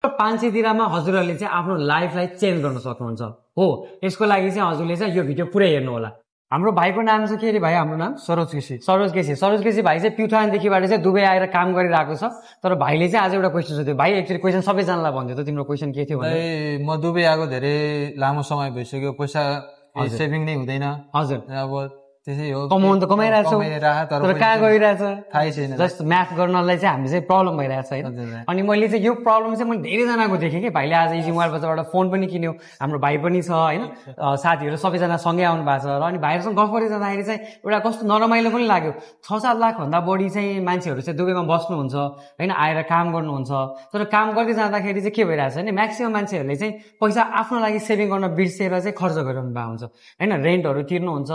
500 दिरहममा हजुरहरूले चाहिँ आफ्नो लाइफलाई चेन्ज गर्न सक्नुहुन्छ हो। यसको लागि चाहिँ हजुरले चाहिँ यो भिडियो पुरै हेर्नु होला। हाम्रो भाइको नाम चाहिँ के अरे भाइ? हाम्रो नाम सरोज केसी। सरोज केसी भाइ चाहिँ प्युठानदेखिबाट चाहिँ दुबई आएर काम गरिरहेको छ। तर भाइले चाहिँ आज एउटा क्वेसन सोध्यो। भाइ एक्चुअली क्वेसन सबैजनालाई भन्थ्यो त, तिम्रो क्वेसन के थियो भने? म दुबई आएको धेरै लामो समय भइसक्यो, पैसा सेभिङ नै हुँदैन। हजुर, अब त्यसै हो, कमाउनु त कमाइरहेछ तर कहाँ गइरहेछ थाहै छैन। जस्ट म्याथ गर्नलाई चाहिँ हामीले चाहिँ प्रब्लम भइरहेछ होइन। अनि मैले चाहिँ यो प्रब्लम चाहिँ मैले धेरैजनाको देखेँ कि भाइले आज इजी मोबाइल बजारबाट फोन पनि किन्यो, हाम्रो भाइ पनि छ होइन, साथीहरू सबैजना सँगै आउनु भएको छ। र अनि भाइहरूसँग गफ गर्दै जाँदाखेरि चाहिँ एउटा कस्तो नरमाइलो पनि लाग्यो। 6-7 लाखभन्दा बढी चाहिँ मान्छेहरू चाहिँ दुबईमा बस्नुहुन्छ होइन, आएर काम गर्नुहुन्छ। तर काम गर्दै जाँदाखेरि चाहिँ के भइरहेछ भने म्याक्सिमम मान्छेहरूले चाहिँ पैसा आफ्नो लागि सेभिङ गर्न बिर्सेर चाहिँ खर्च गरिरहनु भएको हुन्छ होइन। रेन्टहरू तिर्नुहुन्छ,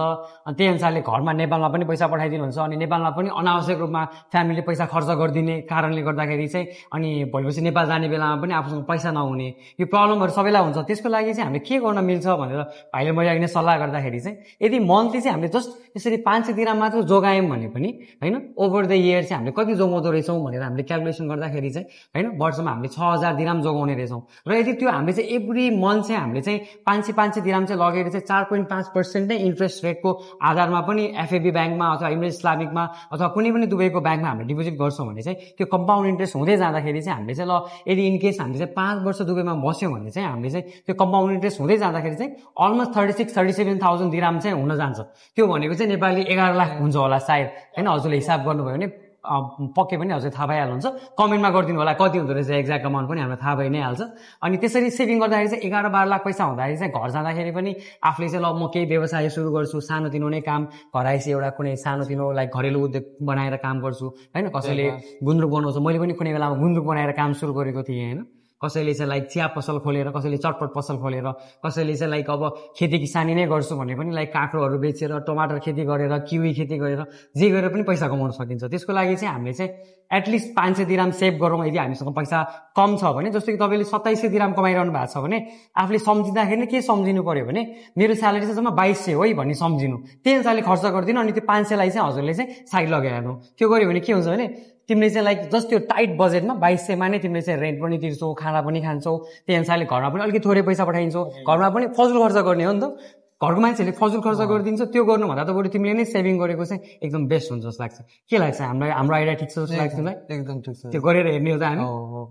त्यही अनुसारले घरमा नेपालमा पनि पैसा पठाइदिनुहुन्छ। अनि नेपालमा पनि अनावश्यक रूपमा फ्यामिलीले पैसा खर्च गरिदिने कारणले गर्दाखेरि चाहिँ अनि भोलिपछि नेपाल जाने बेलामा पनि आफूसँग पैसा नहुने, यो प्रब्लमहरू सबैलाई हुन्छ। त्यसको लागि चाहिँ हामीले के गर्न मिल्छ भनेर भाइले मैले अहिले सल्लाह गर्दाखेरि चाहिँ यदि मन्थली चाहिँ हामीले जस्ट यसरी 500 दिरहम मात्र जोगायौँ भने पनि होइन, ओभर द इयर चाहिँ हामीले कति जोगाउँदो रहेछौँ भनेर हामीले क्यालकुलेसन गर्दाखेरि चाहिँ होइन वर्षमा हामीले 6000 दिरहम जोगाउने रहेछौँ। र यदि त्यो हामीले चाहिँ एभ्री मन्थ चाहिँ हामीले चाहिँ 500 दिरहम चाहिँ लगेर चाहिँ 4.5% नै इन्ट्रेस्ट रेटको आधारमा पनि एफएबी ब्याङ्कमा अथवा इमिरेट्स इस्लामिकमा अथवा कुनै पनि दुबईको ब्याङ्कमा हामीले डिपोजिट गर्छौँ भने चाहिँ त्यो कम्पाउन्ड इन्ट्रेस्ट हुँदै जाँदाखेरि चाहिँ हामीले चाहिँ ल यदि इनकेस हामीले चाहिँ 5 वर्ष दुबईमा बस्यौँ भने चाहिँ हामीले चाहिँ त्यो कम्पाउन्ड इन्ट्रेस्ट हुँदै जाँदाखेरि चाहिँ अलमोस्ट 36-37,000 दिरहम चाहिँ हुन जान्छ। त्यो भनेको चाहिँ नेपाली 11 लाख हुन्छ होला सायद होइन। हजुरले हिसाब गर्नुभयो भने पक्कै पनि हजुर थाहा भइहाल्नुहुन्छ। कमेन्टमा गरिदिनु होला कति हुँदो रहेछ एक्ज्याक्ट अमाउन्ट पनि हामीलाई थाहा भइ नै हाल्छ। अनि त्यसरी सेभिङ गर्दाखेरि चाहिँ 11-12 लाख पैसा हुँदाखेरि चाहिँ घर जाँदाखेरि पनि आफूले चाहिँ ल म केही व्यवसाय सुरु गर्छु, सानोतिनो नै काम, घराइसी एउटा कुनै सानोतिनो लाइक घरेलु उद्योग बनाएर काम गर्छु होइन। कसैले गुन्द्रुक बनाउँछ, मैले पनि कुनै बेलामा गुन्द्रुक बनाएर काम सुरु गरेको थिएँ होइन। कसैले चाहिँ लाइक चिया पसल खोलेर, कसैले चटपट पसल खोलेर, कसैले चाहिँ लाइक अब खेती किसानी नै गर्छु भने पनि लाइक काँक्रोहरू बेचेर, टमाटर खेती गरेर, किवी खेती गरेर, जे गरेर पनि पैसा कमाउन सकिन्छ। त्यसको लागि चाहिँ हामीले चाहिँ एटलिस्ट 500 दिरहम सेभ गरौँ। यदि हामीसँग पैसा कम छ भने, जस्तो कि तपाईँले 2700 दिरहम कमाइरहनु भएको छ भने आफूले सम्झिँदाखेरि के सम्झिनु पर्यो भने मेरो स्यालेरी चाहिँ जम्मा 2200 हो है भन्ने सम्झिनु, त्यही अनुसारले खर्च गरिदिनु। अनि त्यो 500 लाई चाहिँ हजुरले चाहिँ साइड लगाइहाल्नु। त्यो गर्यो भने के हुन्छ भने तिमीले चाहिँ लाइक जस्ट त्यो टाइट बजेटमा 2200 मा नै तिमीले चाहिँ रेन्ट पनि तिर्छौ, खाना पनि खान्छौ, त्यही अनुसारले घरमा पनि अलिकति थोरै पैसा पठाइन्छौ। घरमा पनि फजुल खर्च गर्ने हो नि त, घरको मान्छेले फजुल खर्च गरिदिन्छ। त्यो गर्नुभन्दा त बरु तिमीले नै सेभिङ गरेको चाहिँ एकदम बेस्ट हुन्छ जस्तो लाग्छ। के लाग्छ? हाम्रो आइडिया ठिक छ जस्तो लाग्छ तिमीलाई? एकदम ठिक छ। त्यो गरेर हेर्ने हो त, हामी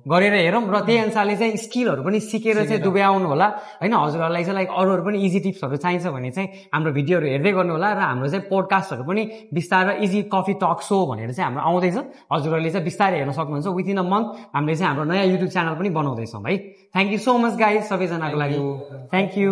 गरेर हेरौँ र त्यही अनुसारले चाहिँ स्किलहरू पनि सिकेर चाहिँ दुबई आउनु होला होइन। हजुरहरूलाई चाहिँ लाइक अरूहरू पनि इजी टिप्सहरू चाहिन्छ भने चाहिँ हाम्रो भिडियोहरू हेर्दै गर्नु होला। र हाम्रो चाहिँ पोडकास्टहरू पनि बिस्तारै इजी कफी टक सो भनेर चाहिँ हाम्रो आउँदैछ। हजुरहरूले चाहिँ बिस्तारै हेर्न सक्नुहुन्छ। विदिन अ मन्थ हामीले चाहिँ हाम्रो नयाँ युट्युब च्यानल पनि बनाउँदैछौँ है। Thank you so much guys सबैजनाको लागि। Thank you.